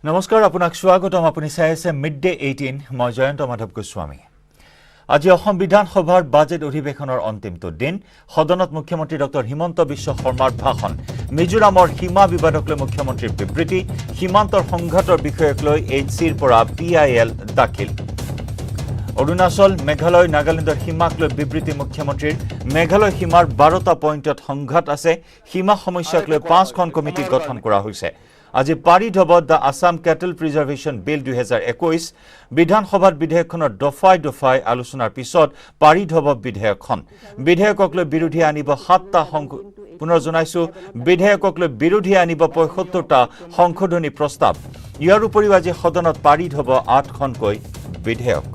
নমস্কাৰ আপোনাক স্বাগতম আপুনি চাই আছে মিড ডে 18 মই জয়ন্ত মাধৱ গোস্বামী আজি অসম বিধানসভাৰ বাজেট অধিৱেশনৰ অন্তিমটো দিন সদনত মুখ্যমন্ত্ৰী ডক্টৰ হিমন্ত বিশ্ব শৰ্মাৰ ভাষণ মিজোৰামৰ সীমা বিবাদক লৈ মুখ্যমন্ত্ৰীৰ বিবৃতি সীমান্তৰ সংঘাতৰ বিষয়ক লৈ এইচচিৰ পৰা পিআইএল দাখিল অৰুণাচল মেঘালয় নাগালেণ্ডৰ সীমাক লৈ বিবৃতি মুখ্যমন্ত্ৰীৰ মেঘালয় সীমাৰ 12টা পইণ্টত সংঘাত আছে সীমা সমস্যাক লৈ 5খন কমিটি গঠন কৰা হৈছে আজি পাৰিত হ'ব দ্য আসাম কেটল প্ৰিজাৰ্ভেশ্যন বিল 2021 বিধানসভাত বিধেয়কখনৰ দফাই দফাই আলোচনাৰ পিছত পাৰিত হ'ব বিধেয়কখন বিধেয়কক লৈ বিৰোধী আনিব 7টা পুনৰ জনাইছো বিধেয়কক লৈ বিৰোধী আনিব 75টা সংশোধনী প্ৰস্তাৱ ইয়াৰ উপৰিও আজি সদনত পাৰিত হ'ব 8খনকৈ বিধেয়ক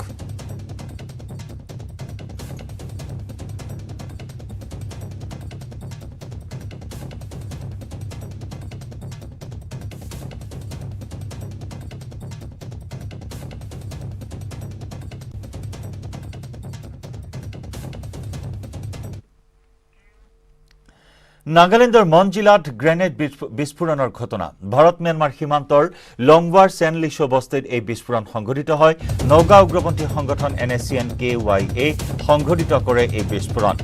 নাগালেণ্ডৰ মন জিলাত গ্ৰেনেড বিস্ফোৰণৰ ঘটনা ভাৰত ম্যানমাৰ সীমান্তৰ লংৱাৰ সেনলিশো বস্তিত এই বিস্ফোৰণ সংঘটিত হয় নগা উগ্ৰপন্থী সংগঠন NSCN-KYA সংঘটিত কৰে এই বিস্ফোৰণ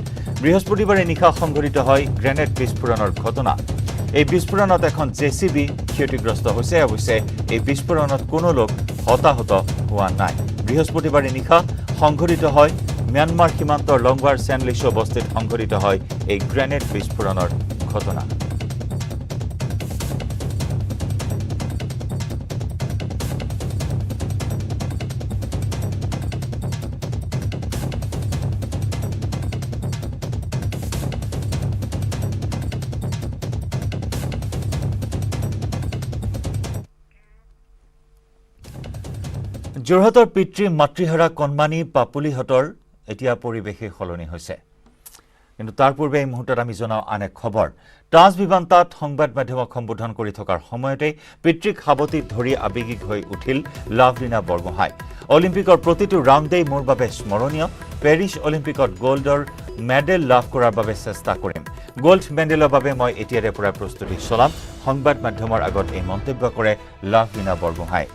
বৃহস্পতিবাৰে নিশা সংঘটিত হয় গ্ৰেনেড বিস্ফোৰণৰ ঘটনা এই বিস্ফোৰণত এখন জেচিবি ক্ষতিগ্ৰস্ত হৈছে অৱশ্যে এই বিস্ফোৰণত কোনো লোক হতাহত হোৱা নাই বৃহস্পতিবাৰে নিশা সংঘটিত হয় ম্যানমাৰ সীমান্তৰ লংৱাৰ সেনলিশো বস্তিত সংঘটিত হয় এই গ্ৰেনেড বিস্ফোৰণৰ ঘটনা যোৰহাটৰ পিতৃ মাতৃহাৰা কণমানি পাপুলিহতৰ এতিয়া পৰিৱেশে সলনি হৈছে কিন্তু তাৰ পূৰ্বে এই মুহূৰ্তত আমি জনাও আন এক খবৰ তাজ বিমানতাত সংবাদ মাধ্যমক সম্বোধন কৰি থকাৰ সময়তে পিতৃক সাৱটিত ধৰি আবেগিক হৈ উঠিল লাভলিনা বৰগোহাঁই অলিম্পিকৰ প্ৰতিটো ৰাউণ্ডেই মোৰ বাবে স্মৰণীয় পেৰিছ অলিম্পিকত গোল্ডৰ মেডেল লাভ কৰাৰ বাবে চেষ্টা কৰিম গোল্ড মেডেলৰ বাবে মই এতিয়াৰে পৰা প্ৰস্তুতি চলাম সংবাদ মাধ্যমৰ আগত এই মন্তব্য কৰে লাভলিনা বৰগোহাঁই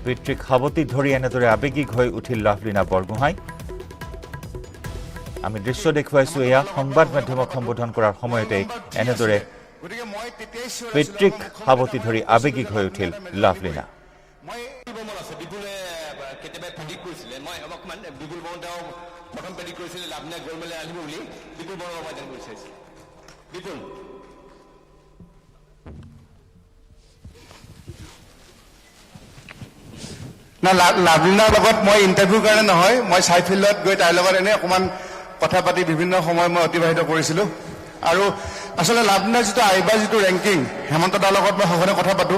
পিতৃক সাৱটিত ধৰি এনেদৰে আবেগিক হৈ উঠিল লাভলিনা বৰগোহাঁই আমি দৃশ্য দেখুৱাইছো এয়া সংবাদ মাধ্যমক সম্বোধন কৰাৰ সময়তে এনেদৰে পিতৃক সাৱটি ধৰি আবেগিক হৈ উঠিল লাভলিনা না লাভলিনাৰ লগত মই ইণ্টাৰভিউৰ কাৰণে নহয় মই চাইফিল্ডত গৈ তাইৰ লগত এনে অকমান কথা পাতি বিভিন্ন সময় মই অতিবাহিত কৰিছিলো আৰু আসলে লাভলিনাৰ যিটো আইবাৰ যিটো ৰেংকিং হেমন্ত দাৰ লগত মই সঘনে কথা পাতো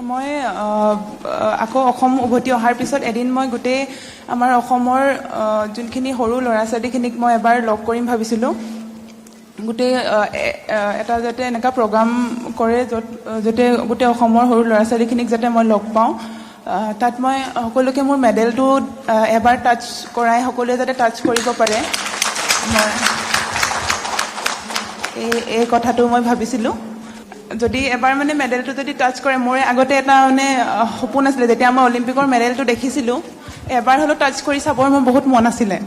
মই আকৌ অসম উভতি অহাৰ পিছত এদিন মই গোটেই আমাৰ অসমৰ যোনখিনি সৰু ল'ৰা ছোৱালীখিনিক মই এবাৰ লগ কৰিম ভাবিছিলোঁ গোটেই এটা যাতে এনেকুৱা প্ৰগ্ৰাম কৰে যাতে গোটেই অসমৰ সৰু ল'ৰা ছোৱালীখিনিক যাতে মই লগ পাওঁ তাত মই সকলোকে মোৰ মেডেলটো এবাৰ টাচ কৰাই সকলোৱে যাতে টাচ কৰিব পাৰে এই কথাটো মই ভাবিছিলোঁ যদি এবাৰ মানে মেডেলটো যদি টাচ কৰে মোৰ আগতে এটা মানে সপোন আছিলে যেতিয়া মই অলিম্পিকৰ মেডেলটো দেখিছিলোঁ এবাৰ হ'লেও টাচ কৰি চাবৰ মোৰ বহুত মন আছিলে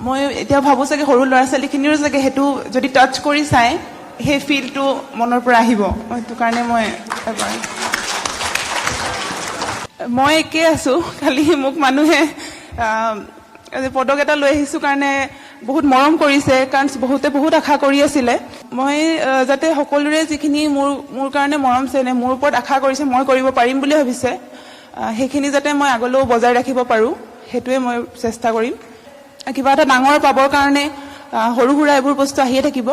মই এতিয়া ভাবোঁ চাগে সৰু ল'ৰা ছোৱালীখিনিৰো চাগে সেইটো যদি টাচ কৰি চায় সেই ফিলটো মনৰ পৰা আহিব সেইটো কাৰণে মই এবাৰ মই একে আছো খালি মোক মানুহে পদক এটা লৈ আহিছো কাৰণে বহুত মৰম কৰিছে কাৰণ বহুতে বহুত আশা কৰি আছিলে মই যাতে সকলোৰে যিখিনি মোৰ কাৰণে মৰম চেনে মোৰ ওপৰত আশা কৰিছে মই কৰিব পাৰিম বুলি ভাবিছে সেইখিনি যাতে মই আগলৈও বজাই ৰাখিব পাৰোঁ সেইটোৱে মই চেষ্টা কৰিম কিবা এটা ডাঙৰ পাবৰ কাৰণে সৰু সুৰা এইবোৰ বস্তু আহিয়ে থাকিব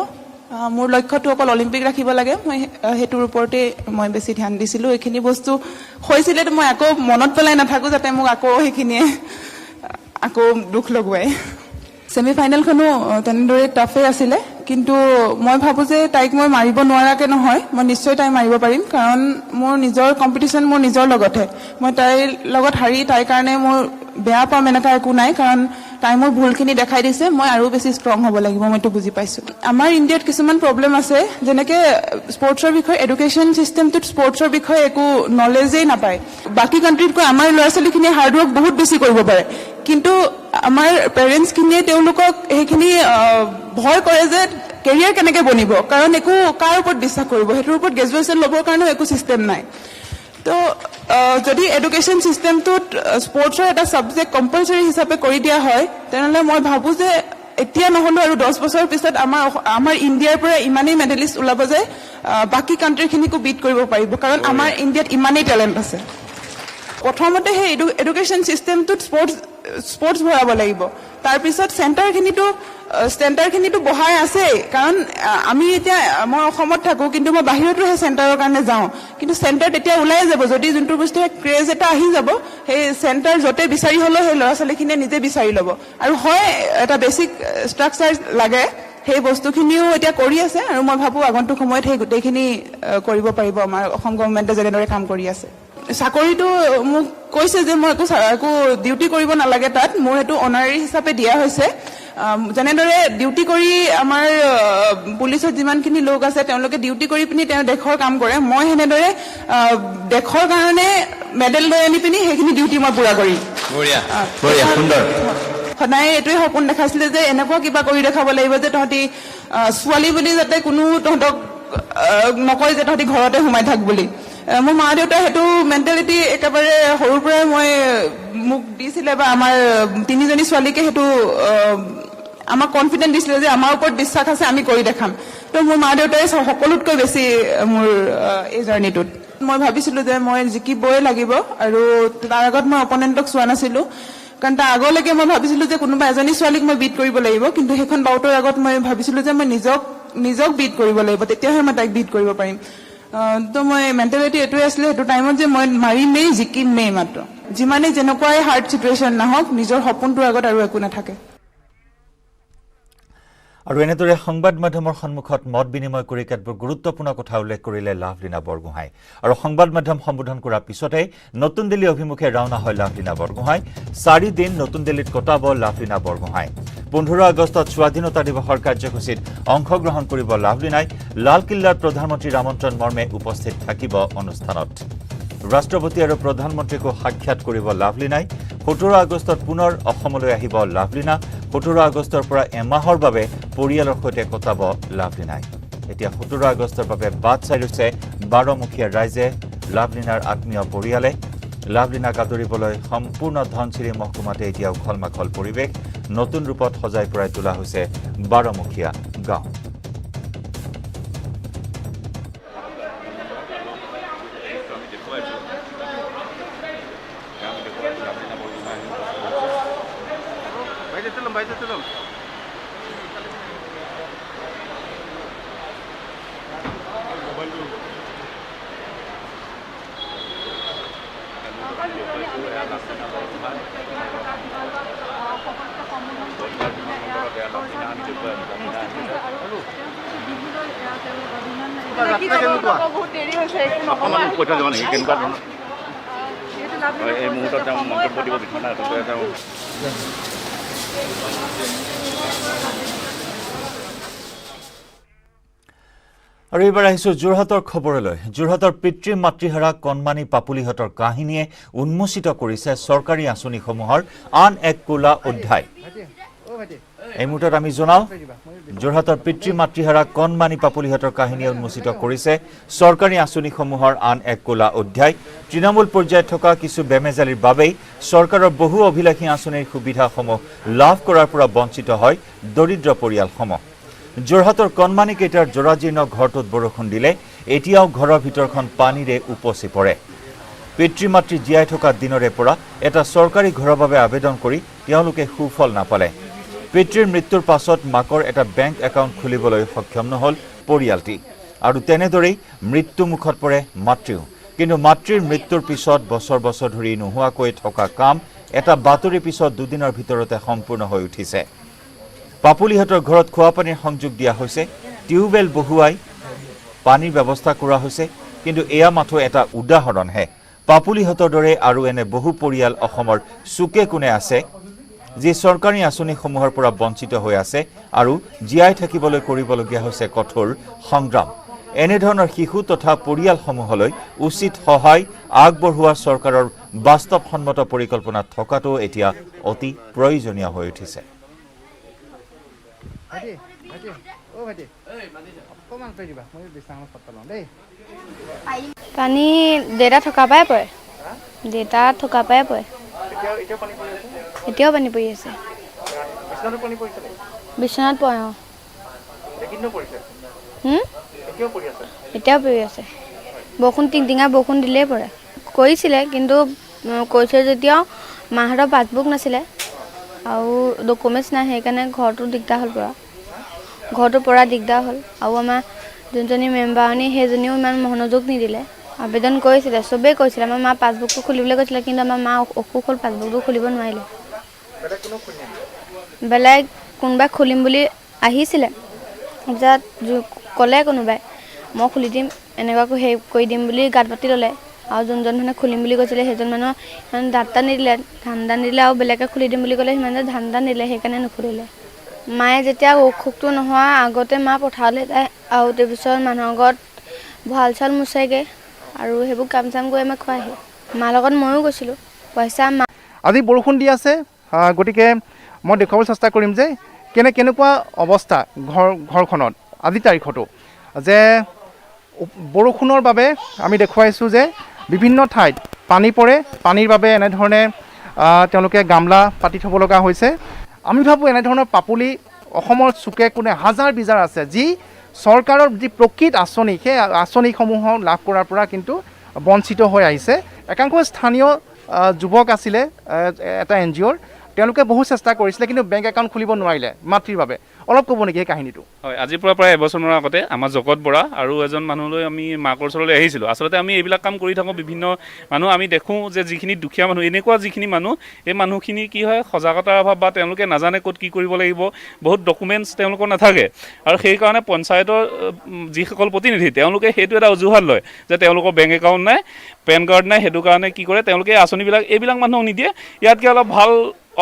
মোৰ লক্ষ্যটো অকল অলিম্পিক ৰাখিব লাগে মই হেতুৰ ওপৰতে মই বেছি ধ্যান দিছিলোঁ এইখিনি বস্তু হৈছিলে মই আকৌ মনত পেলাই নাথাকো যাতে মোক আকৌ সেইখিনিয়ে আকৌ দুখ লগুৱাই সেমিফাইনেলখনো তেনেদৰে টাফে আছিলে কিন্তু মই ভাবো যে তাইক মই মাৰিব নোৱাৰাকে নহয় মই নিশ্চয় তাই মাৰিব পাৰিম কাৰণ মোৰ নিজৰ কম্পিটিশন মোৰ নিজৰ লগতে মই তাইৰ লগত হাৰি তাইৰ কাৰণে মোৰ বেয়া পাম এনেকুৱা একো নাই, কাৰণ তাই মোৰ ভুলখিনি দেখাই দিছে, মই আৰু বেছি ষ্ট্ৰং হ'ব লাগিব, মইতো বুজি পাইছোঁ। আমাৰ ইণ্ডিয়াত কিছুমান প্ৰব্লেম আছে, যেনেকৈ স্পৰ্টছৰ বিষয়ে এডুকেশ্যন চিষ্টেমটোত স্পৰ্টছৰ বিষয়ে একো নলেজেই নাপায়। বাকী কাণ্ট্ৰিতকৈ আমাৰ ল'ৰা ছোৱালীখিনিয়ে হাৰ্ডৱৰ্ক বহুত বেছি কৰিব পাৰে, কিন্তু আমাৰ পেৰেণ্টছখিনিয়ে তেওঁলোকক সেইখিনি ভয় কৰে যে কেৰিয়াৰ কেনেকৈ বনিব, কাৰণ একো কাৰ ওপৰত বিশ্বাস কৰিব, সেইটোৰ ওপৰত গ্ৰেজুৱেশ্যন ল'বৰ কাৰণেও একো ছিষ্টেম নাই। তো যদি এডুকেশ্যন চিষ্টেমটোত স্পৰ্টছৰ এটা ছাবজেক্ট কম্পালচৰি হিচাপে কৰি দিয়া হয়, তেনেহ'লে মই ভাবোঁ যে এতিয়া নহ'লেও আৰু 10 বছৰৰ পিছত আমাৰ ইণ্ডিয়াৰ পৰা ইমানেই মেডেলিষ্ট ওলাব যে বাকী কাণ্ট্ৰিখিনিকো বিট কৰিব পাৰিব, কাৰণ আমাৰ ইণ্ডিয়াত ইমানেই টেলেণ্ট আছে। প্ৰথমতে সেই এডুকেশ্যন চিষ্টেমটোত স্পৰ্টছ ভৰাব লাগিব, তাৰপিছত চেণ্টাৰখিনিতো বহাই আছেই, কাৰণ আমি এতিয়া মই অসমত থাকোঁ, কিন্তু মই বাহিৰতো সেই চেণ্টাৰৰ কাৰণে যাওঁ, কিন্তু চেণ্টাৰ তেতিয়া ওলাই যাব যদি যোনটো বস্তু ক্ৰেজ এটা আহি যাব, সেই চেণ্টাৰ য'তে বিচাৰি হ'লেও সেই ল'ৰা ছোৱালীখিনিয়ে নিজে বিচাৰি ল'ব। আৰু হয় এটা বেছিক ষ্ট্ৰাকচাৰ লাগে, সেই বস্তুখিনিও এতিয়া কৰি আছে, আৰু মই ভাবোঁ আগন্তুক সময়ত সেই গোটেইখিনি কৰিব পাৰিব আমাৰ অসম গভৰ্ণমেণ্টে যেনেদৰে কাম কৰি আছে। চাকৰিটো মোক কৈছে যে মই একো ডিউটি কৰিব নালাগে তাত, মোৰ সেইটো অনাৰী হিচাপে দিয়া হৈছে। যেনেদৰে ডিউটি কৰি আমাৰ পুলিচত যিমানখিনি লোক আছে তেওঁলোকে ডিউটি কৰি পিনি তেওঁ দেশৰ কাম কৰে, মই সেনেদৰে দেশৰ কাৰণে মেডেল লৈ আনি পিনি সেইখিনি ডিউটি মই পূৰা কৰিম। সদায় এইটোৱে সপোন দেখাইছিলে যে এনেকুৱা কিবা কৰি দেখাব লাগিব যে তহঁতি ছোৱালী বুলি যাতে কোনো তহঁতক নকয় যে তহঁতি ঘৰতে সোমাই থাক বুলি। মোৰ মা দেউতাই সেইটো মেণ্টেলিটি একেবাৰে সৰুৰ পৰাই মোক দিছিলে, বা আমাৰ 3জনী ছোৱালীকে সেইটো আমাক কনফিডেন্ট দিছিলে যে আমাৰ ওপৰত বিশ্বাস আছে, আমি কৰি দেখাম। তো মোৰ মা দেউতাই সকলোতকৈ বেছি মোৰ এই জাৰ্ণিটোত মই ভাবিছিলোঁ যে মই জিকিবই লাগিব, আৰু তাৰ আগত মই অপনেণ্টক চোৱা নাছিলোঁ, কাৰণ তাৰ আগলৈকে মই ভাবিছিলোঁ যে কোনোবা এজনী ছোৱালীক মই বিট কৰিব লাগিব, কিন্তু সেইখন বাউটৰ আগত মই ভাবিছিলোঁ যে মই নিজক বিট কৰিব লাগিব, তেতিয়াহে মই তাইক বিট কৰিব পাৰিম। তো মই মেণ্টেলিটি এইটোৱে আছিলে সেইটো টাইমত যে মই মাৰিমেই, জিকিমেই মাত্ৰ, যিমানেই যেনেকুৱাই হাৰ্ড চিটুৱেশ্যন নাহক, নিজৰ সপোনটোৰ আগত আৰু একো নাথাকে। আৰু এনেদৰে সংবাদ মাধ্যমৰ সন্মুখত মত বিনিময় কৰি কেতবোৰ গুৰুত্বপূৰ্ণ কথা উল্লেখ কৰিলে লাভলীনা বৰগোহাঁই। আৰু সংবাদ মাধ্যম সম্বোধন কৰাৰ পিছতেই নতুন দিল্লী অভিমুখে ৰাওনা হয় লাভলীনা বৰগোহাঁই। 4 দিন নতুন দিল্লীত কটাব লাভলীনা বৰগোহাঁই। 15 আগষ্টত স্বাধীনতা দিৱসৰ কাৰ্যসূচীত অংশগ্ৰহণ কৰিব লাভলীনাই। লালকিল্লাত প্ৰধানমন্ত্ৰীৰ আমন্ত্ৰণ মৰ্মে উপস্থিত থাকিব অনুষ্ঠানত। ৰাষ্ট্ৰপতি আৰু প্ৰধানমন্ত্ৰীকো সাক্ষাৎ কৰিব লাভলীনাই। 17 আগষ্টত পুনৰ অসমলৈ আহিব লাভলীনা। 17 আগষ্টৰ পৰা এমাহৰ বাবে পৰিয়ালৰ সৈতে কটাব লাভলীনাই। এতিয়া 17 আগষ্টৰ বাবে বাট চাই ৰৈছে 12মুখীয়া ৰাইজে, লাভলীনাৰ আত্মীয় পৰিয়ালে। লাভলীনাক আদৰিবলৈ সম্পূৰ্ণ ধনচিৰি মহকুমাতে এতিয়া উখল মাখল পৰিৱেশ। নতুন ৰূপত সজাই পৰাই তোলা হৈছে 12মুখীয়া গাঁও। আৰু এইবাৰ আহিছোঁ যোৰহাটৰ খবৰলৈ। যোৰহাটৰ পিতৃ মাতৃহাৰা কণমানি পাপুলিহঁতৰ কাহিনীয়ে উন্মোচিত কৰিছে চৰকাৰী আঁচনিসমূহৰ আন এক ক'লা অধ্যায়। এই মুহূৰ্তত আমি জনাওঁ, যোৰহাটৰ পিতৃ মাতৃহাৰা কণমানি পাপুলিহঁতৰ কাহিনীয়ে উন্মোচিত কৰিছে চৰকাৰী আঁচনিসমূহৰ আন এক ক'লা অধ্যায়। তৃণমূল পৰ্যায়ত থকা কিছু বেমেজালিৰ বাবেই চৰকাৰৰ বহু অভিলাষী আঁচনিৰ সুবিধাসমূহ লাভ কৰাৰ পৰা বঞ্চিত হয় দৰিদ্ৰ পৰিয়ালসমূহ। যোৰহাটৰ কণমানিকেইটাৰ জৰাজীৰ্ণ ঘৰটোত বৰষুণ দিলে এতিয়াও ঘৰৰ ভিতৰখন পানীৰে উপচি পৰে। পিতৃ মাতৃ জীয়াই থকা দিনৰে পৰা এটা চৰকাৰী ঘৰৰ বাবে আবেদন কৰি তেওঁলোকে সুফল নাপালে। পিতৃৰ মৃত্যুৰ পাছত মাকৰ এটা বেংক একাউণ্ট খুলিবলৈ সক্ষম নহ'ল পৰিয়ালটি, আৰু তেনেদৰেই মৃত্যুমুখত পৰে মাতৃও। কিন্তু মাতৃৰ মৃত্যুৰ পিছত বছৰ বছৰ ধৰি নোহোৱাকৈ থকা কাম এটা বাতৰিৰ পিছত দুদিনৰ ভিতৰতে সম্পূৰ্ণ হৈ উঠিছে। পাপুলিহঁতৰ ঘৰত খোৱাপানীৰ সংযোগ দিয়া হৈছে, টিউবৱেল বহুৱাই পানীৰ ব্যৱস্থা কৰা হৈছে, কিন্তু এয়া মাথো এটা উদাহৰণহে। পাপুলিহঁতৰ দৰে আৰু এনে বহু পৰিয়াল অসমৰ চুকে কোণে আছে যি চৰকাৰী আঁচনিসমূহৰ পৰা বঞ্চিত হৈ আছে আৰু জীয়াই থাকিবলৈ কৰিবলগীয়া হৈছে কঠোৰ সংগ্ৰাম এনেধৰণৰ শিশু তথা পৰিয়ালসমূহলৈ উচিত সহায় আগবঢ়োৱা চৰকাৰৰ বাস্তৱসন্মত পৰিকল্পনা থকাটো এতিয়া অতি প্ৰয়োজনীয় হৈ উঠিছে পানী দেউতা থকা পাই পৰে দেউতা থকা পাই পৰে এতিয়াও পানী পৰি আছে বিশ্বনাথ পৰে এতিয়াও পৰি আছে বৰষুণ টিংটিঙা বৰষুণ দিলেই পৰে কৰিছিলে কিন্তু কৈছে যেতিয়াও মাহঁতৰ পাছবুক নাছিলে আৰু ডকুমেণ্টছ নাই সেইকাৰণে ঘৰটো দিগদাৰ হ'ল ঘৰটোৰ পৰা দিগদাৰ হ'ল আৰু আমাৰ যোনজনী মেম্বাৰণী সেইজনীও ইমান মনোযোগ নিদিলে আবেদন কৰিছিলে চবেই কৈছিলে আমাৰ মা পাছবুকটো খুলিবলৈ কৈছিলে কিন্তু আমাৰ মা অসুখ হ'ল পাছবুকটো খুলিব নোৱাৰিলে বেলেগ কোনোবাই খুলিম বুলি আহিছিলে তাৰপিছত ক'লে কোনোবাই মই খুলি দিম এনেকুৱাকৈ সেই কৰি দিম বুলি গাত পাতি ল'লে আৰু যোনজন মানে খুলিম বুলি কৈছিলে সেইজন মানুহ ইমান ধান্দা নিদিলে আৰু বেলেগে খুলি দিম বুলি ক'লে সিমানে ধান্দা নিদিলে সেইকাৰণে নুখুলিলে মায়ে যেতিয়া অসুখটো নোহোৱা আগতে মা পথাৰলৈ যায় আৰু তাৰপিছত মানুহৰ ঘৰত ভঁৰাল চাউল মোচাইগৈ আৰু সেইবোৰ কাম চাম কৰি আমাক খুৱাইহি মাৰ লগত ময়ো গৈছিলোঁ পইচা মা আজি বৰষুণ দি আছে গতিকে মই দেখুৱাবলৈ চেষ্টা কৰিম যে কেনেকুৱা অৱস্থা ঘৰখনত আজি তাৰিখতো যে বৰষুণৰ বাবে আমি দেখুৱাইছোঁ যে বিভিন্ন ঠাইত পানী পৰে পানীৰ বাবে এনেধৰণে তেওঁলোকে গামলা পাতি থ'ব লগা হৈছে আমি ভাবোঁ এনেধৰণৰ পাপুলি অসমৰ চুকে কোণে হাজাৰ বিজাৰ আছে যি চৰকাৰৰ যি প্ৰকৃত আঁচনি সেই আঁচনিসমূহৰ লাভ কৰাৰ পৰা কিন্তু বঞ্চিত হৈ আহিছে একাংশ স্থানীয় যুৱক আছিলে এটা NGOৰ তেওঁলোকে বহু চেষ্টা কৰিছিলে কিন্তু বেংক একাউণ্ট খুলিব নোৱাৰিলে মাতৃৰ বাবে অলপ ক'ব নেকি এই কাহিনীটো হয় আজিৰ পৰা প্ৰায় এবছৰমানৰ আগতে আমাৰ জগত বৰা আৰু এজন মানুহলৈ আমি মাকৰ ওচৰলৈ আহিছিলোঁ আচলতে আমি এইবিলাক কাম কৰি থাকোঁ বিভিন্ন মানুহ আমি দেখোঁ যে যিখিনি দুখীয়া মানুহ এনেকুৱা যিখিনি মানুহ এই মানুহখিনি কি হয় সজাগতাৰ অভাৱ বা তেওঁলোকে নাজানে ক'ত কি কৰিব লাগিব বহুত ডকুমেণ্টছ তেওঁলোকৰ নাথাকে আৰু সেইকাৰণে পঞ্চায়তৰ যিসকল প্ৰতিনিধি তেওঁলোকে সেইটো এটা অজুহাত লয় যে তেওঁলোকৰ বেংক একাউণ্ট নাই পেন কাৰ্ড নাই সেইটো কাৰণে কি কৰে তেওঁলোকে আঁচনিবিলাক এইবিলাক মানুহক নিদিয়ে ইয়াতকৈ অলপ ভাল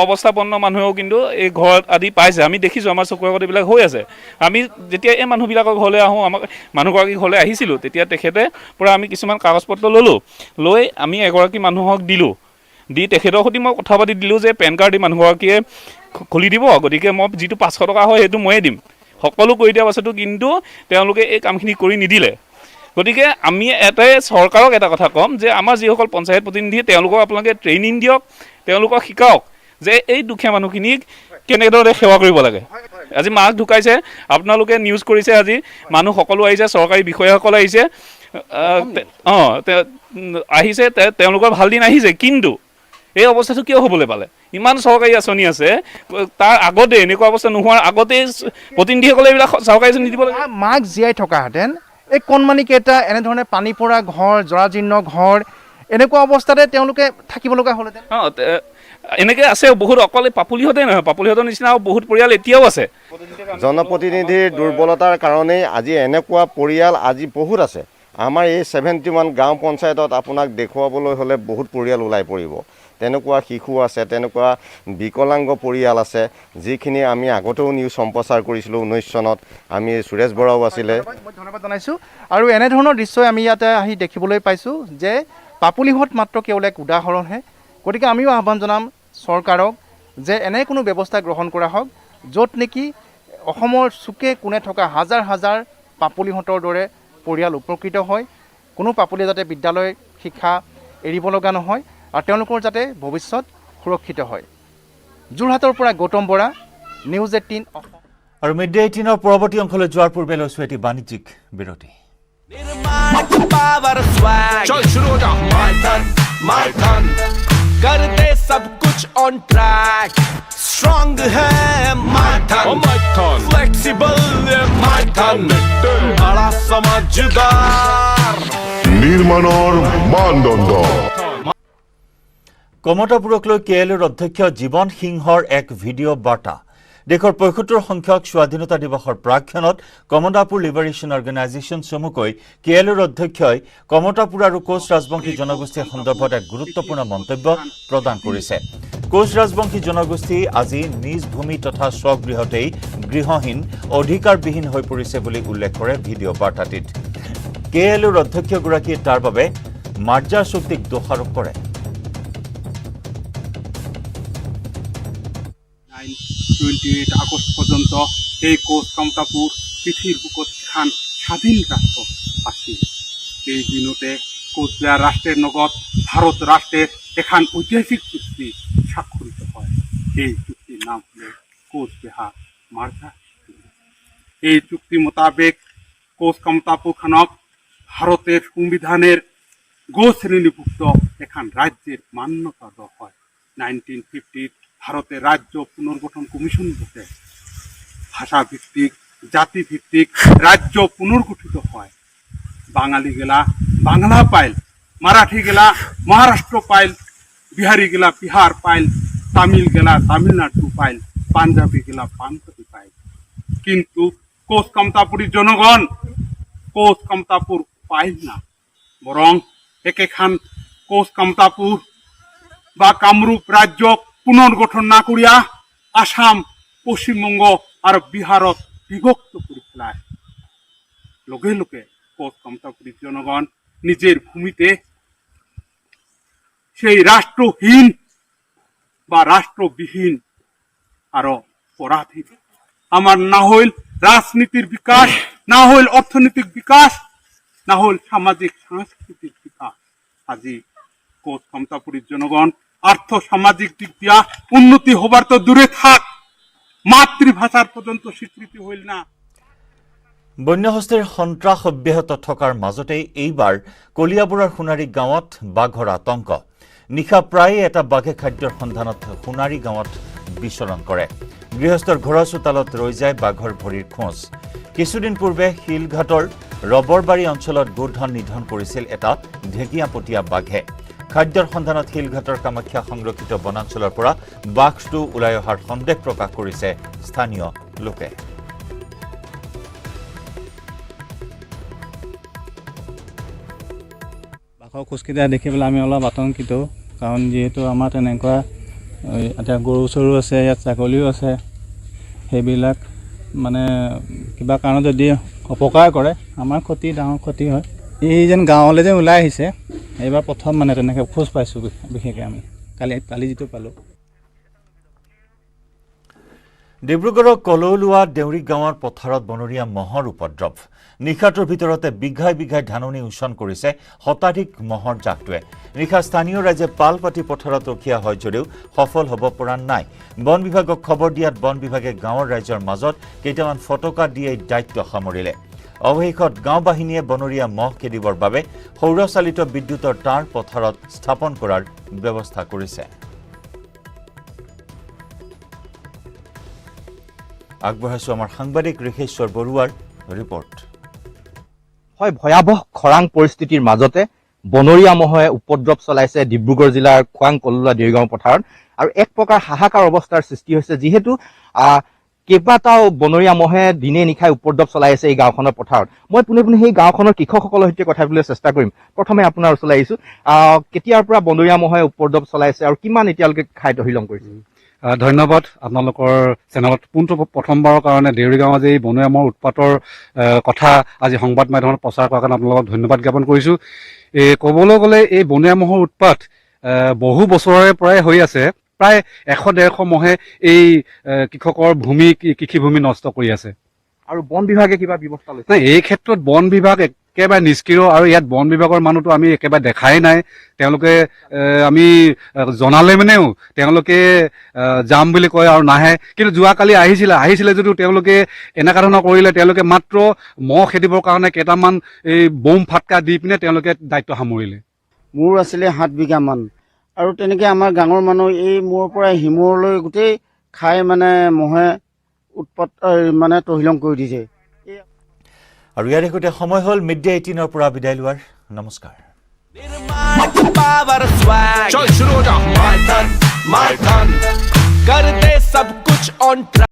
অৱস্থাপন্ন মানুহেও কিন্তু এই ঘৰ আদি পাইছে আমি দেখিছোঁ আমাৰ চকুৰ আগত এইবিলাক হৈ আছে আমি যেতিয়া এই মানুহবিলাকৰ ঘৰলৈ আহোঁ আমাক মানুহগৰাকী ঘৰলৈ আহিছিলোঁ তেতিয়া তেখেতে পৰা আমি কিছুমান কাগজ পত্ৰ ল'লোঁ লৈ আমি এগৰাকী মানুহক দিলোঁ দি তেখেতৰ সৈতে মই কথা পাতি দিলোঁ যে পেন কাৰ্ড দি মানুহগৰাকীয়ে খুলি দিব গতিকে মই যিটো 500 টকা হয় সেইটো ময়ে দিম সকলো কৰি দিয়া পাছতো কিন্তু তেওঁলোকে এই কামখিনি কৰি নিদিলে গতিকে আমি এটাই চৰকাৰক এটা কথা ক'ম যে আমাৰ যিসকল পঞ্চায়ত প্ৰতিনিধি তেওঁলোকক আপোনালোকে ট্ৰেইনিং দিয়ক তেওঁলোকক শিকাওক যে এই দুখীয়া মানুহখিনিক কেনেদৰে সেৱা কৰিব লাগে আজি মাক ঢুকাইছে আপোনালোকে নিউজ কৰিছে আজি মানুহ সকলো আহিছে চৰকাৰী বিষয়াসকল আহিছে আহিছে তেওঁলোকৰ ভাল দিন আহিছে কিন্তু এই অৱস্থাটো কিয় হ'বলৈ পালে ইমান চৰকাৰী আঁচনি আছে তাৰ আগতে এনেকুৱা অৱস্থা নোহোৱাৰ আগতে প্ৰতিনিধিসকলে এইবিলাক চৰকাৰী আঁচনি দিব লাগে মাক জীয়াই থকাহেঁতেন এই কণমানিকেইটা এনেধৰণে পানী পৰা ঘৰ জৰাজীৰ্ণ ঘৰ এনেকুৱা অৱস্থাতে তেওঁলোকে থাকিব লগা হ'লহেঁতেন এনেকৈ আছে বহুত অকল পাপুলিহঁতে নহয় পাপুলিহঁতৰ নিচিনা বহুত পৰিয়াল এতিয়াও আছে জনপ্ৰতিনিধিৰ দুৰ্বলতাৰ কাৰণেই আজি এনেকুৱা পৰিয়াল আজি বহুত আছে আমাৰ এই 71 গাঁও পঞ্চায়তত আপোনাক দেখুৱাবলৈ হ'লে বহুত পৰিয়াল ওলাই পৰিব তেনেকুৱা শিশু আছে তেনেকুৱা বিকলাংগ পৰিয়াল আছে যিখিনি আমি আগতেও নিউজ সম্প্ৰচাৰ কৰিছিলোঁ 19 চনত আমি সুৰেশ বৰাও আছিলে মই ধন্যবাদ জনাইছোঁ আৰু এনেধৰণৰ দৃশ্যই আমি ইয়াতে আহি দেখিবলৈ পাইছোঁ যে পাপুলিহঁত মাত্ৰ কেৱল এক উদাহৰণহে গতিকে আমিও আহ্বান জনাম চৰকাৰক যে এনে কোনো ব্যৱস্থা গ্ৰহণ কৰা হওক য'ত নেকি অসমৰ চুকে কোণে থকা হাজাৰ হাজাৰ পাপুলিহঁতৰ দৰে পৰিয়াল উপকৃত হয় কোনো পাপুলিয়ে যাতে বিদ্যালয় শিক্ষা এৰিব লগা নহয় আৰু তেওঁলোকৰ যাতে ভৱিষ্যত সুৰক্ষিত হয় যোৰহাটৰ পৰা গৌতম বৰা নিউজ 18 আৰু মিড ডে 18ৰ পৰৱৰ্তী অংশলৈ যোৱাৰ পূৰ্বে লৈছোঁ এটি বাণিজ্যিক বিৰতি चल शुरू हो जा माय टर्न कर दे सब कुछ ऑन ट्रैक स्ट्रांग है माय टर्न फ्लेक्सिबल है माय टर्न बड़ा समझदार নিৰ্মাণৰ মানদণ্ড কমতাপুৰক লৈ KLUৰ অধ্যক্ষ জীৱন সিংহৰ এক ভিডিঅ' বাৰ্তা দেশৰ ৭৫ সংখ্যক স্বাধীনতা দিৱসৰ প্ৰাক্ষণত কমতাপুৰ লিবাৰেশ্যন অৰ্গেনাইজেশ্যন চমুকৈ কেএলউৰ অধ্যক্ষই কমতাপুৰ আৰু কোচ ৰাজবংশী জনগোষ্ঠীৰ সন্দৰ্ভত এক গুৰুত্বপূৰ্ণ মন্তব্য প্ৰদান কৰিছে। কোচ ৰাজবংশী জনগোষ্ঠী আজি নিজ ভূমি তথা স্বগৃহতেই গৃহহীন অধিকাৰবিহীন হৈ পৰিছে বুলি উল্লেখ কৰে ভিডিঅ' বাৰ্তাটিত। কেএলউৰ অধ্যক্ষগৰাকীয়ে তাৰ বাবে মাৰ্জাৰ চুক্তিক দোষাৰোপ কৰে। 28 আগস্ট পর্যন্ত এই কোচ কমতাপুর পৃথিবীর বুকত এখন স্বাধীন রাষ্ট্র আছিল। এই দিনতে কোচবিহার রাষ্ট্রের লগত ভারত রাষ্ট্রের এখন ঐতিহাসিক চুক্তি স্বাক্ষরিত হয়। এই চুক্তির নাম হল কোচবিহার মার্জার চুক্তি। এই চুক্তি মোতাবেক কোচ কমতাপুর খানক ভারতের সংবিধানের গো শ্রেণীভুক্ত এখন রাজ্যের মান্যতা দেওয়া হয়। 1950 ভারতের রাজ্য পুনর্গঠন কমিশন বসে ভাষাভিত্তিক জাতিভিত্তিক রাজ্য পুনর্গঠিত হয়। বাঙালি গেলা বাংলা পাইল, মারাঠি গেলা মহারাষ্ট্র পাইল, বিহারি গেলা বিহার পাইল, তামিল গেলা তামিলনাড়ু পাইল, পাঞ্জাবি গেলা পাঞ্জাবি পাইল। কিন্তু কোচ কমতাপুরী জনগণ কোচ কমতাপুর পাইল না, বরং একেখান কোচ কমতাপুর বা কামরূপ রাজ্য পুনর্গঠন না করিয়া আসাম, পশ্চিমবঙ্গ আর বিহারত বিভক্ত করে ফেলায়। লগে লগে কোচ কমতাপুরী জনগণ নিজের ভূমিতে সেই রাষ্ট্রহীন বা রাষ্ট্রবিহীন আরো পরাধীন। আমার না হইল রাজনীতির বিকাশ, না হইল অর্থনৈতিক বিকাশ, না হইল সামাজিক সাংস্কৃতিক বিকাশ। আজি কোচ কমতাপুরীর জনগণ আর্থ সামাজিক দিক দিয়া উন্নতি হবার তো দূরে থাক, মাতৃভাষার পর্যন্ত স্বীকৃতি হইল না। বন্যহস্তীৰ সন্ত্ৰাস অব্যাহত থকাৰ মাজতেই এইবাৰ কলিয়াবৰৰ সোণাৰী গাঁৱত বাঘৰ আতংক। নিশা প্ৰায়ে এটা বাঘে খাদ্যৰ সন্ধানত সোণাৰী গাঁৱত বিচৰণ কৰে। গৃহস্থৰ ঘৰৰ চোতালত ৰৈ যায় বাঘৰ ভৰিৰ খোজ। কিছুদিন পূৰ্বে শিলঘাটৰ ৰবৰবাৰী অঞ্চলত গোধন নিধন কৰিছিল এটা ঢেকীয়াপতীয়া বাঘে। খাদ্যৰ সন্ধানত শিলঘাটৰ কামাখ্যা সংৰক্ষিত বনাঞ্চলৰ পৰা বাঘটো ওলাই অহাৰ সন্দেহ প্ৰকাশ কৰিছে স্থানীয় লোকে। বাঘৰ খোজকেইটা দেখি পেলাই আমি অলপ আতংকিত, কাৰণ যিহেতু আমাৰ তেনেকুৱা এতিয়া গৰু চৰু আছে, ইয়াত ছাগলীও আছে, সেইবিলাক মানে কিবা কাৰণত যদি অপকাৰ কৰে আমাৰ ক্ষতি, ডাঙৰ ক্ষতি হয়। এই যেন গাঁৱলৈ যে ওলাই আহিছে এইবাৰ প্ৰথম মানে তেনেকৈ খোজ পাইছোঁ, বিশেষকৈ আমি কালি যিটো পালোঁ। ডিব্ৰুগড়ৰ কলৌলোৱা দেউৰী গাঁৱৰ পথাৰত বনৰীয়া মহৰ উপদ্ৰৱ। নিশাটোৰ ভিতৰতে বিঘাই বিঘাই ধাননি উচন কৰিছে শতাধিক মহৰ জাকটোৱে। নিশা স্থানীয় ৰাইজে পাল পাতি পথাৰত ৰখীয়া হয় যদিও সফল হ'ব পৰা নাই। বন বিভাগক খবৰ দিয়াত বন বিভাগে গাঁৱৰ ৰাইজৰ মাজত কেইটামান ফটকা দিয়ে দায়িত্ব সামৰিলে। অৱশেষত গাঁও বাহিনীয়ে বনৰীয়া মহ খেদিবৰ বাবে সৌৰচালিত বিদ্যুতৰ তাঁৰ পথাৰত স্থাপন কৰাৰ ব্যৱস্থা কৰিছে। আগবঢ়াইছো আমাৰ সাংবাদিক ঋষেশ্বৰ বৰুৱাৰ ৰিপৰ্ট। হয়, ভয়াৱহ খৰাং পৰিস্থিতিৰ মাজতে বনৰীয়া মহে উপদ্ৰৱ চলাইছে ডিব্ৰুগড় জিলাৰ খোৱাং কলৌলোৱা দেউৰীগাঁও পথাৰত, আৰু এক প্ৰকাৰ হাহাকাৰ অৱস্থাৰ সৃষ্টি হৈছে, যিহেতু কেইবাটাও বনৰীয়া মহে দিনে নিশাই উপদ্ৰৱ চলাই আছে এই গাঁওখনৰ পথাৰত। মই পোনে পোনে সেই গাঁওখনৰ কৃষকসকলৰ সৈতে কথা পাতিবলৈ চেষ্টা কৰিম। প্ৰথমে আপোনাৰ ওচৰলৈ আহিছোঁ, কেতিয়াৰ পৰা বনৰীয়া মহে উপদ্ৰৱ চলাইছে আৰু কিমান এতিয়ালৈকে খাই তহিলং কৰিছে? ধন্যবাদ আপোনালোকৰ চেনেলত প্ৰথমবাৰৰ কাৰণে দেউৰীগাঁও আজি বনৰীয়া মহৰ উৎপাতৰ কথা আজি সংবাদ মাধ্যমত প্ৰচাৰ কৰাৰ কাৰণে আপোনালোকক ধন্যবাদ জ্ঞাপন কৰিছোঁ। ক'বলৈ গ'লে এই বনৰীয়া মহৰ উৎপাত বহু বছৰৰে পৰাই হৈ আছে। প্ৰায় 100-150 মহে এই কৃষকৰ কৃষিভূমি নষ্ট কৰি আছে। আৰু বন বিভাগে কিবা ব্যৱস্থা লৈছে? নাই, এই ক্ষেত্ৰত বন বিভাগ একেবাৰে নিষ্ক্ৰিয়, আৰু ইয়াত বন বিভাগৰ মানুহটো আমি একেবাৰে দেখাই নাই। তেওঁলোকে আমি জনালে মানেও তেওঁলোকে যাম বুলি কয় আৰু নাহে। কিন্তু যোৱাকালি আহিছিলে যদিও তেওঁলোকে এনেকুৱা ধৰণৰ কৰিলে। তেওঁলোকে মাত্ৰ মহ খেদিবৰ কাৰণে কেইটামান এই বোম ফাটকা দি পিনে তেওঁলোকে দায়িত্ব সামৰিলে। মোৰ আছিলে 7 বিঘামান, আৰু তেনেকৈ আমাৰ গাঁৱৰ মানুহ এই মূৰৰ পৰা হিমূৰলৈ গোটেই খাই মানে মহে উৎপাত মানে তহিলং কৰি দিছে। আৰু ইয়াৰ সৈতে সময় হ'ল মিড-ডে 18ৰ পৰা বিদায় লোৱাৰ। নমস্কাৰ। चल शुरू हो जा माय टर्न कर दे सब कुछ ऑन ट्रैक।